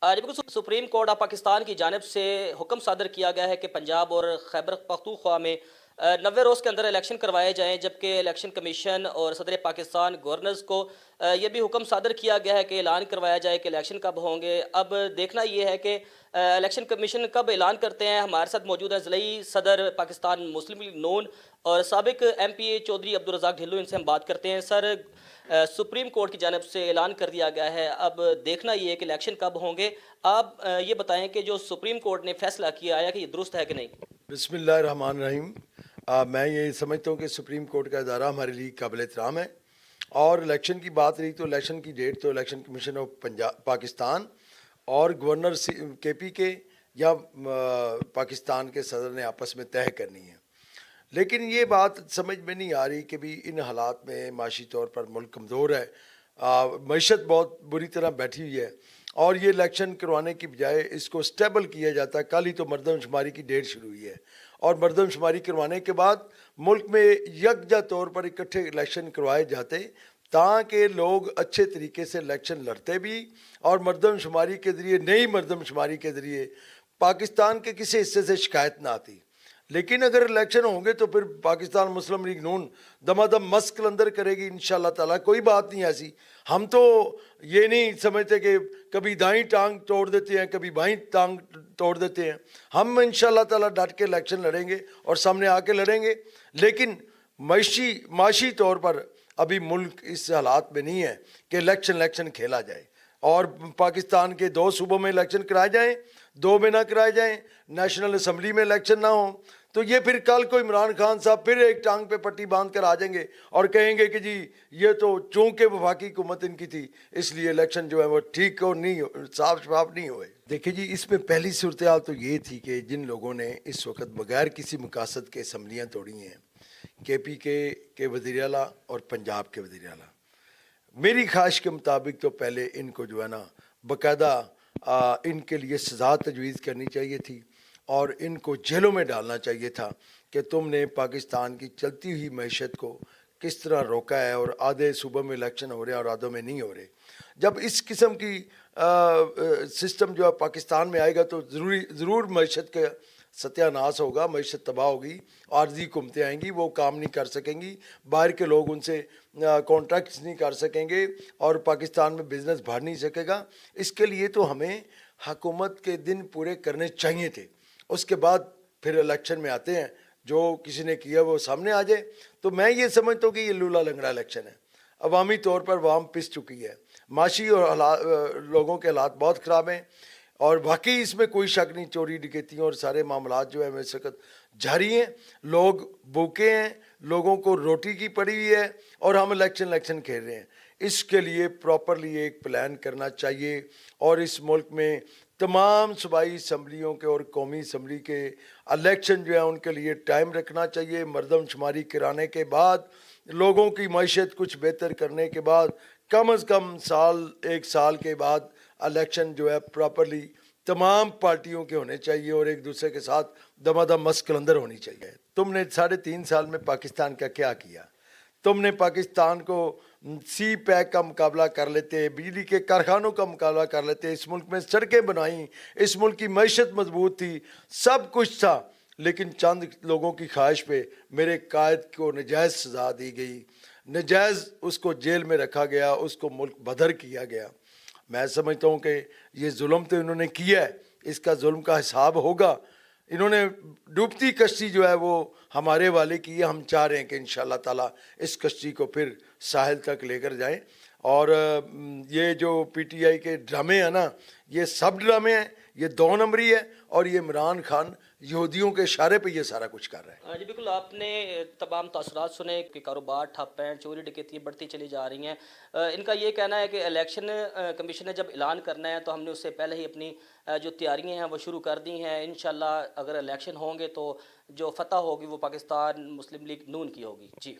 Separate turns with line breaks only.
आज बिल्कुल supreme court of Pakistan की जानिब से हुक्म सादर किया गया है कि पंजाब और खैबर पख्तूनख्वा में 90 रोज़ के अंदर इलेक्शन करवाए जाएँ, जबकि इलेक्शन कमीशन और सदर पाकिस्तान गवर्नर्स को ये भी हुक्म सादर किया गया है कि ऐलान करवाया जाए कि इलेक्शन कब होंगे। अब देखना ये है कि इलेक्शन कमीशन कब ऐलान करते हैं। हमारे साथ मौजूद है ज़िलई सदर पाकिस्तान मुस्लिम लीग नून और साबिक MP चौधरी अब्दुल रज़ाक ढिल्लों, इनसे हम बात करते हैं। सर, सुप्रीम कोर्ट की जानिब से ऐलान कर दिया गया है, अब देखना ये है कि इलेक्शन कब होंगे। आप ये बताएं कि जो सुप्रीम कोर्ट ने फैसला किया है कि ये दुरुस्त है कि नहीं।
बिस्मिल्लाहिर्रहमानिर्रहीम। मैं ये समझता हूँ कि सुप्रीम कोर्ट का इदारा हमारे लिए काबिल एहतराम है। और इलेक्शन की बात रही तो इलेक्शन की डेट तो election commission of Punjab Pakistan और गवर्नर KP के या पाकिस्तान के सदर ने आपस में तय करनी है। लेकिन ये बात समझ में नहीं आ रही कि भी इन हालात में माशी तौर पर मुल्क कमज़ोर है, मईशत बहुत बुरी तरह बैठी हुई है और ये इलेक्शन करवाने की बजाय इसको स्टेबल किया जाता है। कल ही तो मरदमशुमारी की डेट शुरू हुई है और मरदमशुमारी करवाने के बाद मुल्क में यकजा तौर पर इकट्ठे इलेक्शन करवाए जाते ताकि लोग अच्छे तरीके से इलेक्शन लड़ते भी और मरदमशुमारी के ज़रिए, नई मरदमशुमारी के ज़रिए पाकिस्तान के किसी हिस्से से शिकायत ना आती। लेकिन अगर इलेक्शन होंगे तो फिर पाकिस्तान मुस्लिम लीग नून दमादम मस्क अंदर करेगी इंशाल्लाह ताला। कोई बात नहीं ऐसी। हम तो ये नहीं समझते कि कभी दाईं टांग तोड़ देते हैं कभी बाईं टांग तोड़ देते हैं। हम इंशाल्लाह ताला डट के इलेक्शन लड़ेंगे और सामने आके लड़ेंगे। लेकिन माशी तौर पर अभी मुल्क इस हालात में नहीं है कि इलेक्शन खेला जाए और पाकिस्तान के 2 सूबों में इलेक्शन कराए जाएँ, 2 में ना कराए जाएँ, नेशनल असम्बली में इलेक्शन ना हो तो ये फिर कल को इमरान खान साहब फिर एक टांग पे पट्टी बांध कर आ जाएंगे और कहेंगे कि जी ये तो चूंकि वफाकी हुकूमत इनकी थी इसलिए इलेक्शन जो है वो ठीक और नहीं साफ शफाफ नहीं हुए। देखिए जी, इसमें पहली सूरत हाल तो ये थी कि जिन लोगों ने इस वक्त बगैर किसी मकासद के असम्बलियाँ तोड़ी हैं, KP के वज़ीर आला और पंजाब के वज़ीर आला, मेरी ख्वाहिश के मुताबिक तो पहले इनको जो है ना बाकायदा इनके लिए सज़ा तजवीज़ करनी चाहिए थी और इनको जेलों में डालना चाहिए था कि तुमने पाकिस्तान की चलती हुई मैशत को किस तरह रोका है और आधे सूबों में इलेक्शन हो रहे हैं और आधों में नहीं हो रहे। जब इस किस्म की सिस्टम जो है पाकिस्तान में आएगा तो ज़रूर मैशत का सत्यानाश होगा, मैशत तबाह होगी, आर्जी हुकूमतें आएंगी, वो काम नहीं कर सकेंगी, बाहर के लोग उनसे कॉन्ट्रैक्ट्स नहीं कर सकेंगे और पाकिस्तान में बिज़नेस बढ़ नहीं सकेगा। इसके लिए तो हमें हुकूमत के दिन पूरे करने चाहिए थे। उसके बाद फिर इलेक्शन में आते हैं, जो किसी ने किया वो सामने आ जाए। तो मैं ये समझता हूँ कि ये लूला लंगड़ा इलेक्शन है। अवामी तौर पर वाम पिस चुकी है, माशी और लोगों के हालात बहुत ख़राब हैं और वाकई इसमें कोई शक नहीं, चोरी डकैतियों और सारे मामलात जो है इस वक्त जारी हैं। लोग भूखे हैं, लोगों को रोटी की पड़ी हुई है और हम इलेक्शन खेल रहे हैं। इसके लिए प्रॉपरली एक प्लान करना चाहिए और इस मुल्क में तमाम सूबाई असम्बलियों के और कौमी असम्बली के इलेक्शन जो है उनके लिए टाइम रखना चाहिए। मरदमशुमारी कराने के बाद लोगों की मैशत कुछ बेहतर करने के बाद कम अज़ कम एक साल के बाद इलेक्शन जो है प्रॉपरली तमाम पार्टियों के होने चाहिए और एक दूसरे के साथ दमादम मस्क अंदर होनी चाहिए। तुमने 3.5 साल में पाकिस्तान का क्या किया? तुमने पाकिस्तान को CPEC का मुकाबला कर लेते, बिजली के कारखानों का मुकाबला कर लेते, इस मुल्क में सड़कें बनाई, इस मुल्क की मैशत मजबूत थी, सब कुछ था। लेकिन चंद लोगों की ख्वाहिश पे मेरे कायद को नजायज़ सज़ा दी गई, नजायज़ उसको जेल में रखा गया, उसको मुल्क बदर किया गया। मैं समझता हूँ कि ये जुल्म तो इन्होंने किया है, इसका जुल्म का हिसाब होगा। इन्होंने डूबती कश्ती जो है वो हमारे वाले की है। हम चाह रहे हैं कि इंशाल्लाह ताला इस कश्ती को फिर साहिल तक लेकर जाएं। और ये जो PTI के ड्रामे हैं ना, ये सब ड्रामे हैं, ये 2 नंबरी है और ये इमरान खान यहूदियों के इशारे पे ये सारा कुछ कर रहा है।
जी बिल्कुल, आपने तमाम तासुरात सुने कि कारोबार ठप हैं, चोरी डकैतियाँ बढ़ती चली जा रही हैं। इनका ये कहना है कि इलेक्शन कमीशन ने जब ऐलान करना है तो हमने उससे पहले ही अपनी जो तैयारियां हैं वो शुरू कर दी हैं। इंशाल्लाह अगर इलेक्शन होंगे तो जो फतह होगी वो पाकिस्तान मुस्लिम लीग नून की होगी। जी।